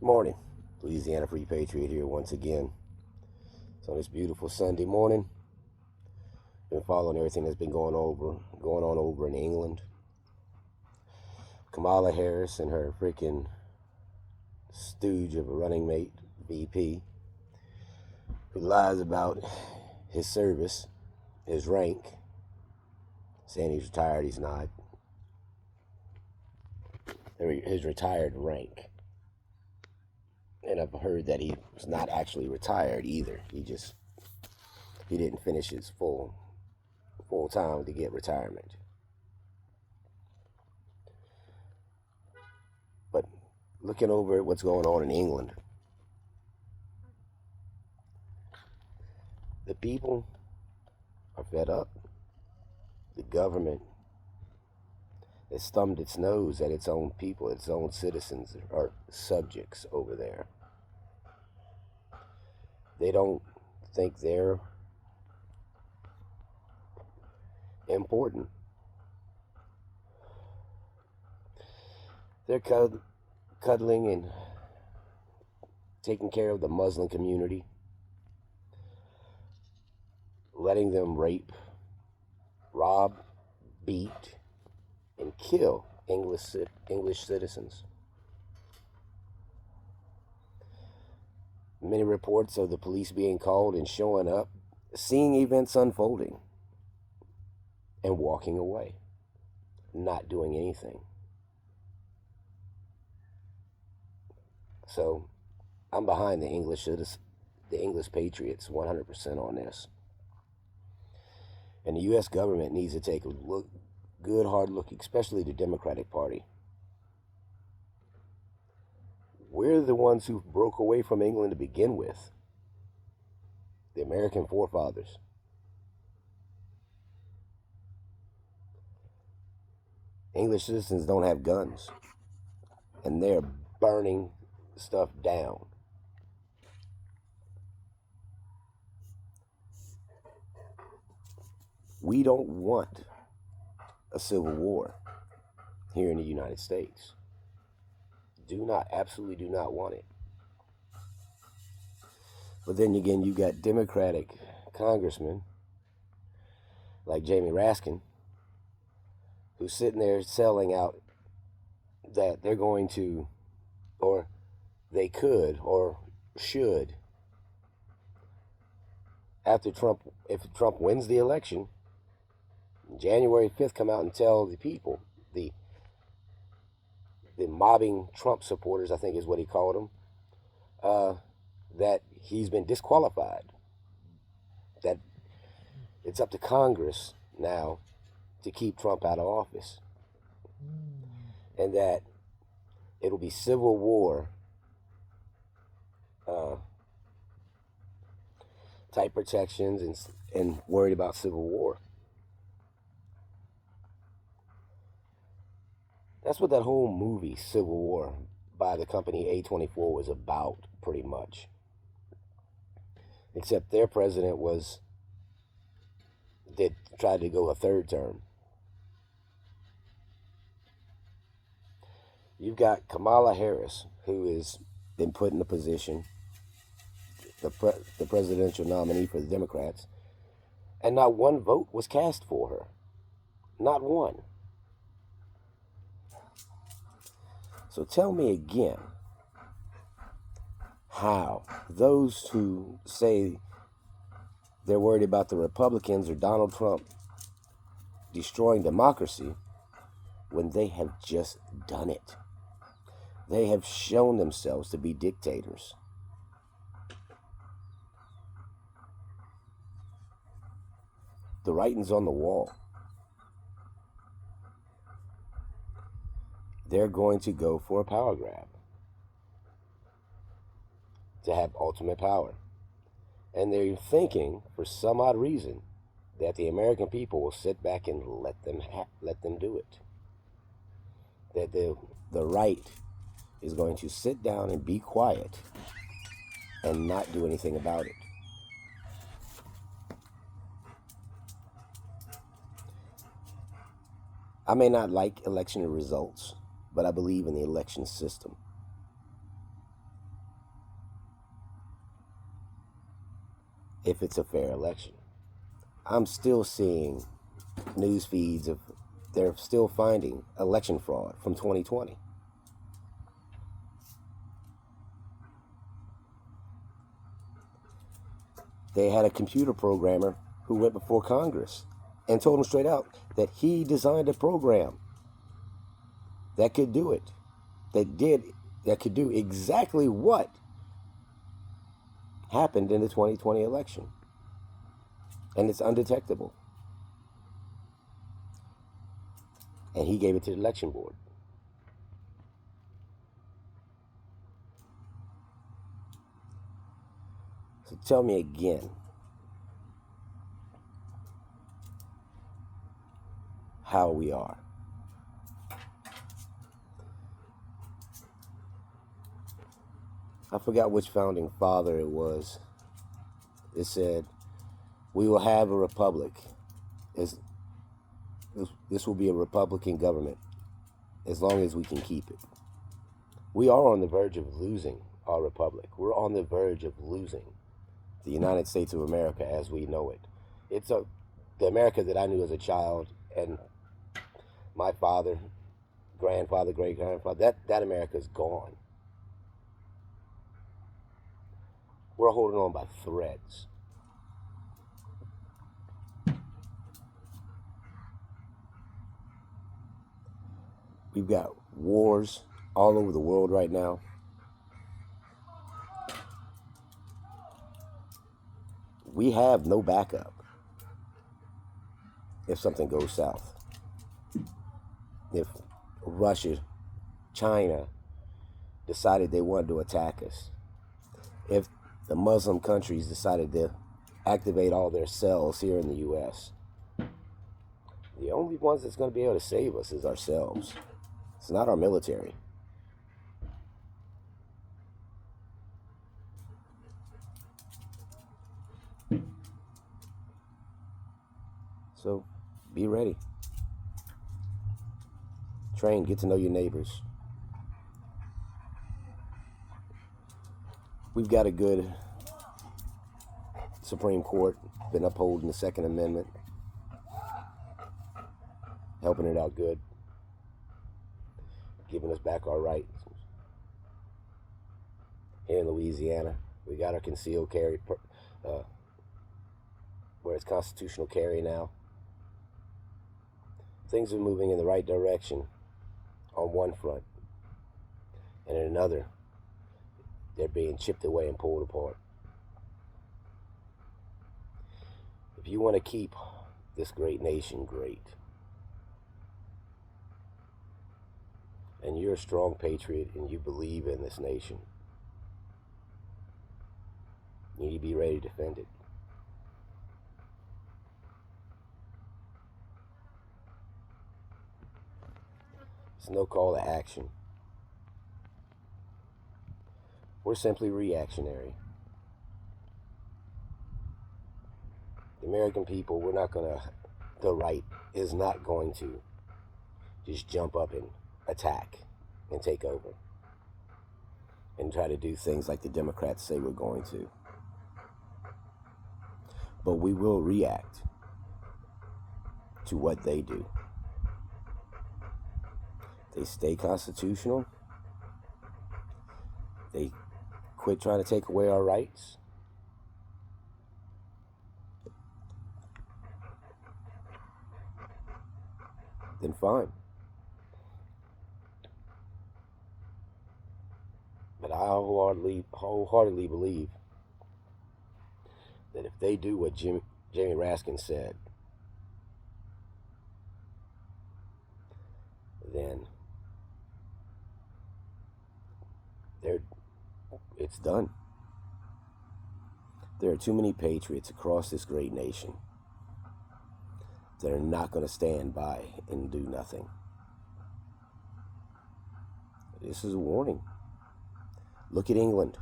Morning, Louisiana Free Patriot here once again. So on this beautiful Sunday morning, been following everything that's been going on over in England. Kamala Harris and her freaking stooge of a running mate, VP, who lies about his service, his rank, saying he's retired. He's not. His retired rank. And I've heard that he was not actually retired either. He didn't finish his full time to get retirement. But looking over at what's going on in England, the people are fed up. The government has thumbed its nose at its own people, its own citizens or subjects over there. They don't think they're important. They're cuddling and taking care of the Muslim community, letting them rape, rob, beat, and kill English citizens. Many reports of the police being called and showing up, seeing events unfolding, and walking away, not doing anything. So, I'm behind the English Patriots 100% on this. And the U.S. government needs to take a good hard look, especially the Democratic Party. We're the ones who broke away from England to begin with. The American forefathers. English citizens don't have guns. And they're burning stuff down. We don't want a civil war here in the United States. Absolutely do not want it. But then again, you got Democratic congressmen like Jamie Raskin, who's sitting there selling out that they're going to, or they could, or should, if Trump wins the election, January 5th, come out and tell the people, the mobbing Trump supporters, I think is what he called them, that he's been disqualified. That it's up to Congress now to keep Trump out of office. And that it'll be civil war type protections and worried about civil war. That's what that whole movie, Civil War, by the company A24 was about, pretty much. Except their president tried to go a third term. You've got Kamala Harris, who has been put in a position, the presidential nominee for the Democrats, and not one vote was cast for her. Not one. So tell me again how those who say they're worried about the Republicans or Donald Trump destroying democracy when they have just done it. They have shown themselves to be dictators. The writing's on the wall. They're going to go for a power grab to have ultimate power. And they're thinking, for some odd reason, that the American people will sit back and let them do it. That the right is going to sit down and be quiet and not do anything about it. I may not like election results, but I believe in the election system. if it's a fair election. I'm still seeing news feeds of they're still finding election fraud from 2020. They had a computer programmer who went before Congress and told them straight out that he designed a program that could do it, that could do exactly what happened in the 2020 election. And it's undetectable. And he gave it to the election board. So tell me again, how we are. I forgot which founding father it was. It said, we will have a republic. This will be a Republican government as long as we can keep it. We are on the verge of losing our republic. We're on the verge of losing the United States of America as we know it. It's the America that I knew as a child, and my father, grandfather, great-grandfather, that America's gone. We're holding on by threads. We've got wars all over the world right now. We have no backup if something goes south. If Russia, China decided they wanted to attack us. If the Muslim countries decided to activate all their cells here in the U.S., the only ones that's going to be able to save us is ourselves. It's not our military. So be ready. Train, get to know your neighbors. We've got a good Supreme Court, been upholding the Second Amendment, helping it out good, giving us back our rights. Here in Louisiana, we got our concealed carry, where it's constitutional carry now. Things are moving in the right direction on one front, and in another, they're being chipped away and pulled apart. If you want to keep this great nation great, and you're a strong patriot and you believe in this nation, you need to be ready to defend it. It's no call to action. We're simply reactionary. The American people, the right is not going to just jump up and attack and take over and try to do things like the Democrats say we're going to. But we will react to what they do. They stay constitutional. They quit trying to take away our rights. Then fine. But I wholeheartedly believe that if they do what Jamie Raskin said, then it's done. There are too many patriots across this great nation that are not going to stand by and do nothing. This is a warning. Look at England.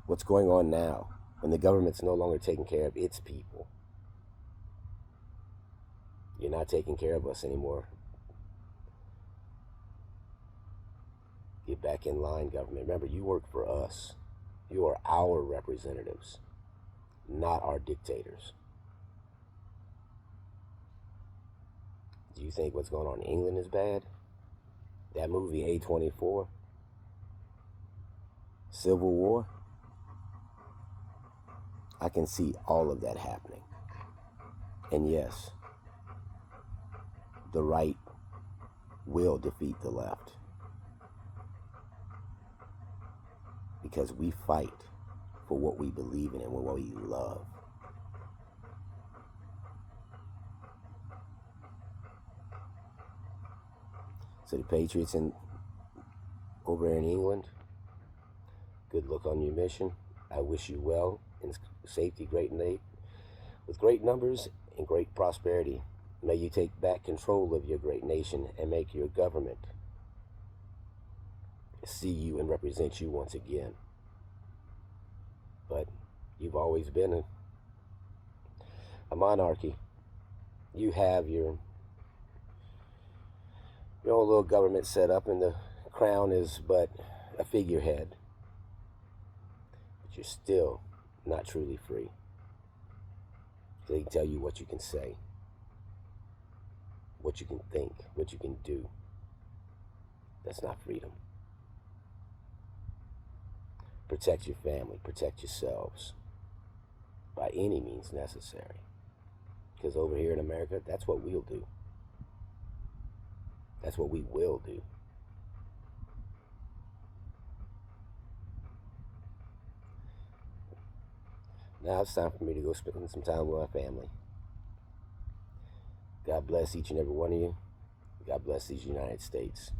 What's going on now when the government's no longer taking care of its people? You're not taking care of us anymore. Get back in line, government. Remember, you work for us. You are our representatives. not our dictators. Do you think what's going on in England is bad? That movie A24, Civil War, I can see all of that happening. And yes, the right will defeat the left. Because we fight for what we believe in and what we love. So the Patriots over in England, good luck on your mission. I wish you well in safety, with great numbers and great prosperity. May you take back control of your great nation and make your government see you and represent you once again. But you've always been a monarchy. You have your own little government set up, and the crown is but a figurehead. But you're still not truly free. They tell you what you can say, what you can think, what you can do. That's not freedom. Protect your family, protect yourselves by any means necessary. Because over here in America, that's what we'll do. That's what we will do. Now it's time for me to go spend some time with my family. God bless each and every one of you. God bless these United States.